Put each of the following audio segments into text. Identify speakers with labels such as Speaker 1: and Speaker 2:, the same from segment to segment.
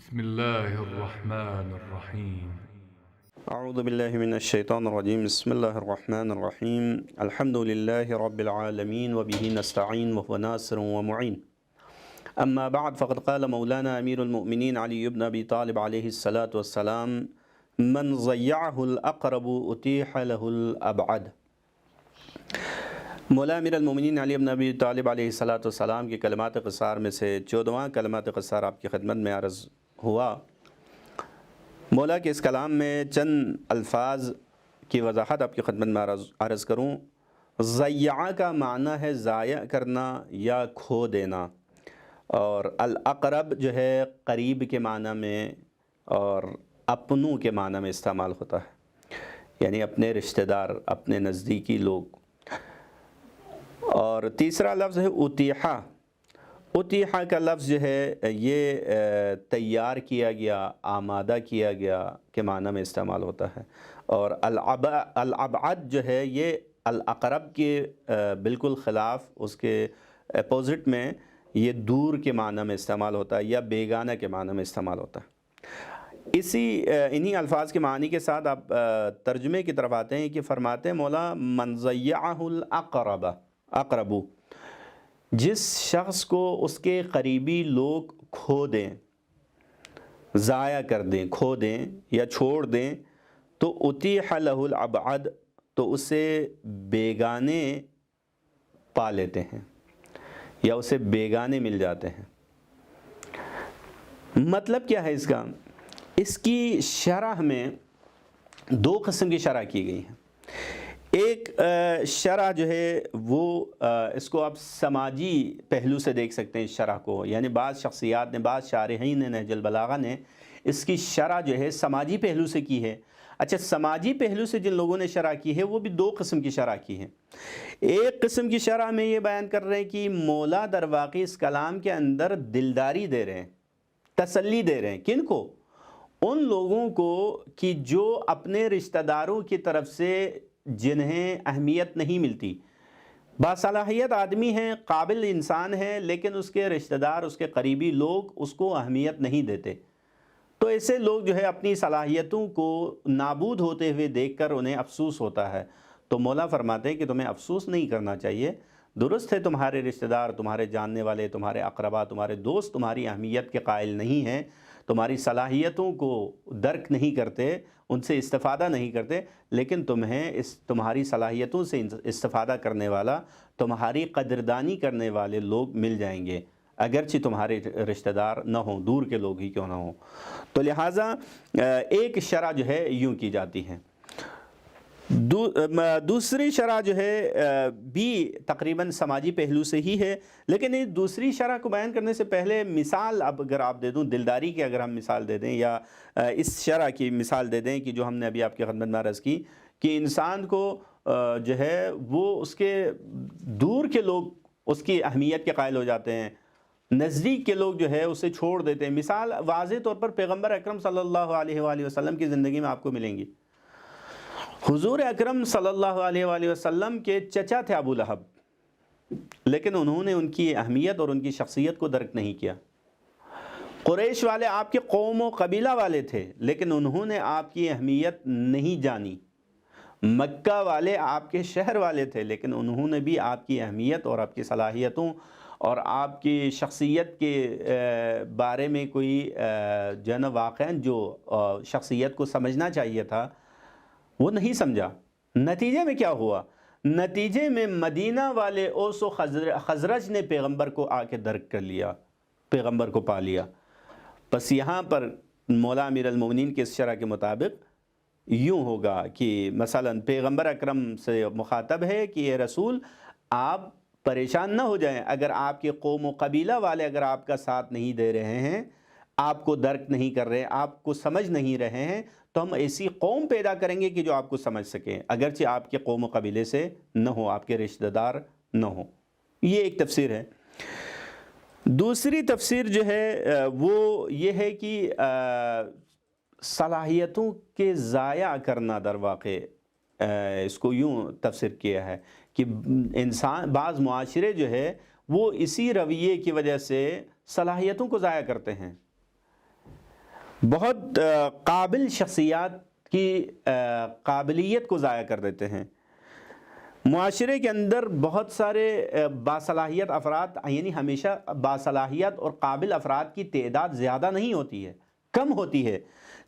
Speaker 1: بسم الله الرحمن الرحيم.
Speaker 2: اعوذ باللہ من الشیطان الرجیم بسم اللہ الرحمن الرحیم الحمد للہ رب العالمین وبہ نستعین وهو ناصر ومعین اما بعد فقد قال مولانا امیر المؤمنین علی بن ابی طالب علیہ الصلاۃ والسلام من ضیعہ الاقرب اتیح له الابعد۔ مولا امیر المؤمنین علی بن ابی طالب علیہ الصلاۃ والسلام کی کلمات قصار میں سے 14واں کلمات قصار آپ کی خدمت میں عرض ہوا۔ مولا کے اس کلام میں چند الفاظ کی وضاحت آپ کی خدمت میں عرض کروں۔ ضیع کا معنی ہے ضائع کرنا یا کھو دینا، اور الاقرب جو ہے قریب کے معنی میں اور اپنوں کے معنی میں استعمال ہوتا ہے، یعنی اپنے رشتہ دار، اپنے نزدیکی لوگ۔ اور تیسرا لفظ ہے اتیحہ۔ اتیحہ کا لفظ جو ہے یہ تیار کیا گیا، آمادہ کیا گیا کے معنی میں استعمال ہوتا ہے، اور الابعد جو ہے یہ الاقرب کے بالکل خلاف، اس کے اپوزٹ میں یہ دور کے معنی میں استعمال ہوتا ہے یا بیگانہ کے معنی میں استعمال ہوتا ہے۔ انہی الفاظ کے معنی کے ساتھ آپ ترجمے کی طرف آتے ہیں کہ فرماتے ہیں مولا من ضیعہ اقرب، جس شخص کو اس کے قریبی لوگ کھو دیں، ضائع کر دیں، کھو دیں یا چھوڑ دیں، تو اتیح لہ الابعد، تو اسے بیگانے پا لیتے ہیں یا اسے بیگانے مل جاتے ہیں۔ مطلب کیا ہے اس کا؟ اس کی شرح میں دو قسم کی شرح کی گئی ہیں۔ ایک شرح جو ہے وہ اس کو آپ سماجی پہلو سے دیکھ سکتے ہیں اس شرح کو، یعنی بعض شخصیات نے، بعض شارحین نے، نہج البلاغہ نے اس کی شرح جو ہے سماجی پہلو سے کی ہے۔ اچھا، سماجی پہلو سے جن لوگوں نے شرح کی ہے وہ بھی دو قسم کی شرح کی ہے۔ ایک قسم کی شرح میں یہ بیان کر رہے ہیں کہ مولا در واقع اس کلام کے اندر دلداری دے رہے ہیں، تسلی دے رہے ہیں۔ کن کو؟ ان لوگوں کو کہ جو اپنے رشتہ داروں کی طرف سے جنہیں اہمیت نہیں ملتی، باصلاحیت آدمی ہیں، قابل انسان ہے، لیکن اس کے رشتہ دار، اس کے قریبی لوگ اس کو اہمیت نہیں دیتے، تو ایسے لوگ جو ہے اپنی صلاحیتوں کو نابود ہوتے ہوئے دیکھ کر انہیں افسوس ہوتا ہے۔ تو مولا فرماتے ہیں کہ تمہیں افسوس نہیں کرنا چاہیے۔ درست ہے تمہارے رشتہ دار، تمہارے جاننے والے، تمہارے اقربا، تمہارے دوست تمہاری اہمیت کے قائل نہیں ہیں، تمہاری صلاحیتوں کو درک نہیں کرتے، ان سے استفادہ نہیں کرتے، لیکن تمہیں تمہاری صلاحیتوں سے استفادہ کرنے والا، تمہاری قدردانی کرنے والے لوگ مل جائیں گے، اگرچہ تمہارے رشتہ دار نہ ہوں، دور کے لوگ ہی کیوں نہ ہوں۔ تو لہٰذا ایک شرح جو ہے یوں کی جاتی ہے۔ دوسری شرح جو ہے بھی تقریباً سماجی پہلو سے ہی ہے، لیکن اس دوسری شرح کو بیان کرنے سے پہلے مثال اب اگر آپ دے دوں، دلداری کی اگر ہم مثال دے دیں، یا اس شرح کی مثال دے دیں کہ جو ہم نے ابھی آپ کی خدمت میں عرض کی، کہ انسان کو جو ہے وہ اس کے دور کے لوگ اس کی اہمیت کے قائل ہو جاتے ہیں، نزدیک کے لوگ جو ہے اسے چھوڑ دیتے ہیں۔ مثال واضح طور پر پیغمبر اکرم صلی اللہ علیہ وآلہ وسلم کی زندگی میں آپ کو ملیں گی۔ حضور اکرم صلی اللہ علیہ وآلہ وسلم کے چچا تھے ابو لہب، لیکن انہوں نے ان کی اہمیت اور ان کی شخصیت کو درک نہیں کیا۔ قریش والے آپ کے قوم و قبیلہ والے تھے، لیکن انہوں نے آپ کی اہمیت نہیں جانی۔ مکہ والے آپ کے شہر والے تھے، لیکن انہوں نے بھی آپ کی اہمیت اور آپ کی صلاحیتوں اور آپ کی شخصیت کے بارے میں کوئی جو نا واقعاً جو شخصیت کو سمجھنا چاہیے تھا وہ نہیں سمجھا۔ نتیجے میں کیا ہوا؟ نتیجے میں مدینہ والے اوس و خزرج نے پیغمبر کو آ کے درک کر لیا، پیغمبر کو پا لیا۔ بس یہاں پر مولا امیر المؤمنین کے اس شرح کے مطابق یوں ہوگا کہ مثلا پیغمبر اکرم سے مخاطب ہے کہ اے رسول، آپ پریشان نہ ہو جائیں اگر آپ کے قوم و قبیلہ والے اگر آپ کا ساتھ نہیں دے رہے ہیں، آپ کو درک نہیں کر رہے، آپ کو سمجھ نہیں رہے ہیں، تو ہم ایسی قوم پیدا کریں گے کہ جو آپ کو سمجھ سکیں، اگرچہ آپ کے قوم و قبیلے سے نہ ہو، آپ کے رشتہ دار نہ ہوں۔ یہ ایک تفسیر ہے۔ دوسری تفسیر جو ہے وہ یہ ہے کہ صلاحیتوں کے ضائع کرنا در واقع، اس کو یوں تفسیر کیا ہے کہ انسان، بعض معاشرے جو ہے وہ اسی رویے کی وجہ سے صلاحیتوں کو ضائع کرتے ہیں۔ بہت قابل شخصیات کی قابلیت کو ضائع کر دیتے ہیں۔ معاشرے کے اندر بہت سارے باصلاحیت افراد، یعنی ہمیشہ باصلاحیت اور قابل افراد کی تعداد زیادہ نہیں ہوتی ہے، کم ہوتی ہے،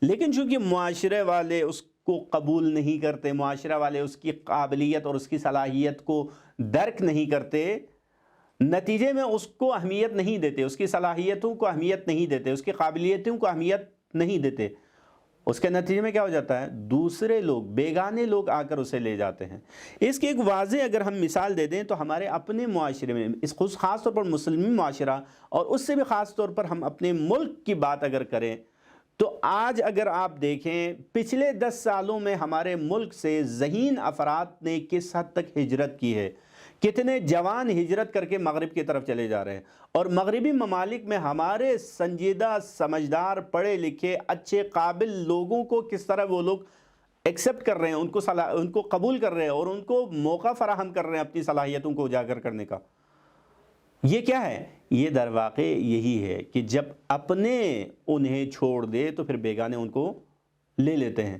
Speaker 2: لیکن چونکہ معاشرے والے اس کو قبول نہیں کرتے، معاشرہ والے اس کی قابلیت اور اس کی صلاحیت کو درک نہیں کرتے، نتیجے میں اس کو اہمیت نہیں دیتے، اس کی صلاحیتوں کو اہمیت نہیں دیتے، اس کی قابلیتوں کو اہمیت نہیں دیتے، اس کے نتیجے میں کیا ہو جاتا ہے؟ دوسرے لوگ، بیگانے لوگ آ کر اسے لے جاتے ہیں۔ اس کی ایک واضح اگر ہم مثال دے دیں تو ہمارے اپنے معاشرے میں، اس خاص طور پر مسلم معاشرہ، اور اس سے بھی خاص طور پر ہم اپنے ملک کی بات اگر کریں تو آج اگر آپ دیکھیں پچھلے 10 سالوں میں ہمارے ملک سے ذہین افراد نے کس حد تک ہجرت کی ہے، کتنے جوان ہجرت کر کے مغرب کی طرف چلے جا رہے ہیں، اور مغربی ممالک میں ہمارے سنجیدہ، سمجھدار، پڑھے لکھے، اچھے، قابل لوگوں کو کس طرح وہ لوگ ایکسیپٹ کر رہے ہیں، ان کو قبول کر رہے ہیں اور ان کو موقع فراہم کر رہے ہیں اپنی صلاحیتوں کو اجاگر کرنے کا۔ یہ کیا ہے؟ یہ در واقع یہی ہے کہ جب اپنے انہیں چھوڑ دے تو پھر بیگانے ان کو لے لیتے ہیں۔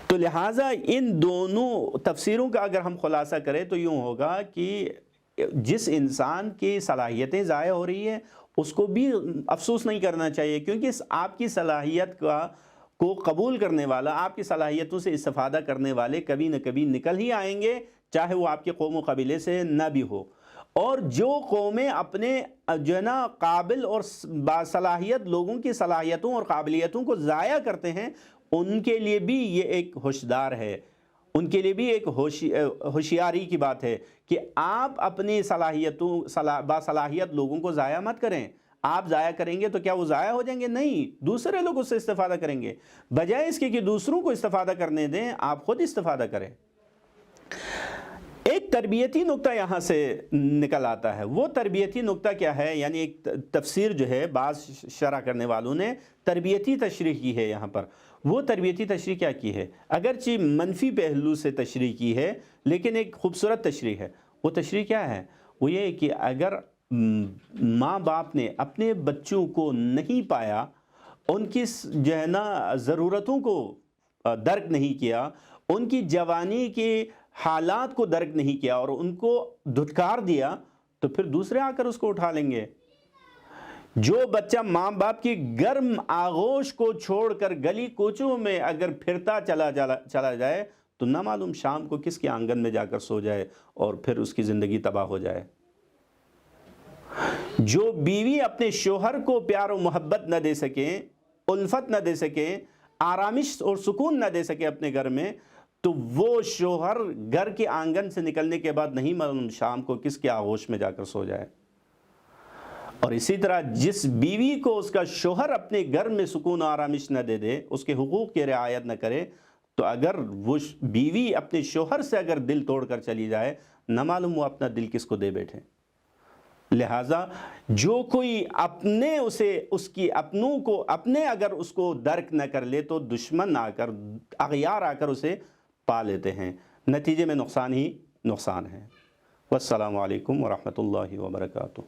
Speaker 2: تو لہٰذا ان دونوں تفسیروں کا اگر ہم خلاصہ کریں تو یوں ہوگا کہ جس انسان کی صلاحیتیں ضائع ہو رہی ہیں اس کو بھی افسوس نہیں کرنا چاہیے، کیونکہ آپ کی صلاحیت کو قبول کرنے والا، آپ کی صلاحیتوں سے استفادہ کرنے والے کبھی نہ کبھی نکل ہی آئیں گے، چاہے وہ آپ کے قوم و قبیلے سے نہ بھی ہو۔ اور جو قومیں اپنے جو ہے نا قابل اور باصلاحیت لوگوں کی صلاحیتوں اور قابلیتوں کو ضائع کرتے ہیں، ان کے لیے بھی یہ ایک ہوشدار ہے، ان کے لیے بھی ایک ہوشیاری کی بات ہے کہ آپ اپنی باصلاحیت لوگوں کو ضائع مت کریں۔ آپ ضائع کریں گے تو کیا وہ ضائع ہو جائیں گے؟ نہیں، دوسرے لوگ اس سے استفادہ کریں گے۔ بجائے اس کے کہ دوسروں کو استفادہ کرنے دیں، آپ خود استفادہ کریں۔ ایک تربیتی نقطہ یہاں سے نکل آتا ہے۔ وہ تربیتی نقطہ کیا ہے؟ یعنی ایک تفسیر جو ہے بعض شرح کرنے والوں نے تربیتی تشریح کی ہے یہاں پر۔ وہ تربیتی تشریح کیا کی ہے؟ اگرچہ منفی پہلو سے تشریح کی ہے لیکن ایک خوبصورت تشریح ہے۔ وہ تشریح کیا ہے؟ وہ یہ کہ اگر ماں باپ نے اپنے بچوں کو نہیں پایا، ان کی جو ہے نا ضرورتوں کو درک نہیں کیا، ان کی جوانی کے حالات کو درک نہیں کیا اور ان کو دھتکار دیا، تو پھر دوسرے آ کر اس کو اٹھا لیں گے۔ جو بچہ ماں باپ کی گرم آغوش کو چھوڑ کر گلی کوچوں میں اگر پھرتا چلا جائے تو نہ معلوم شام کو کس کے آنگن میں جا کر سو جائے اور پھر اس کی زندگی تباہ ہو جائے۔ جو بیوی اپنے شوہر کو پیار و محبت نہ دے سکیں، الفت نہ دے سکیں، آرامش اور سکون نہ دے سکے اپنے گھر میں، تو وہ شوہر گھر کے آنگن سے نکلنے کے بعد نہیں معلوم شام کو کس کے آغوش میں جا کر سو جائے۔ اور اسی طرح جس بیوی کو اس کا شوہر اپنے گھر میں سکون و آرامش نہ دے دے، اس کے حقوق کی رعایت نہ کرے، تو اگر وہ بیوی اپنے شوہر سے اگر دل توڑ کر چلی جائے، نہ معلوم وہ اپنا دل کس کو دے بیٹھے۔ لہٰذا جو کوئی اپنے اگر اس کو درک نہ کر لے تو دشمن آ کر، اغیار آ کر اسے پا لیتے ہیں، نتیجے میں نقصان ہی نقصان ہے۔ والسلام علیکم ورحمۃ اللہ وبرکاتہ۔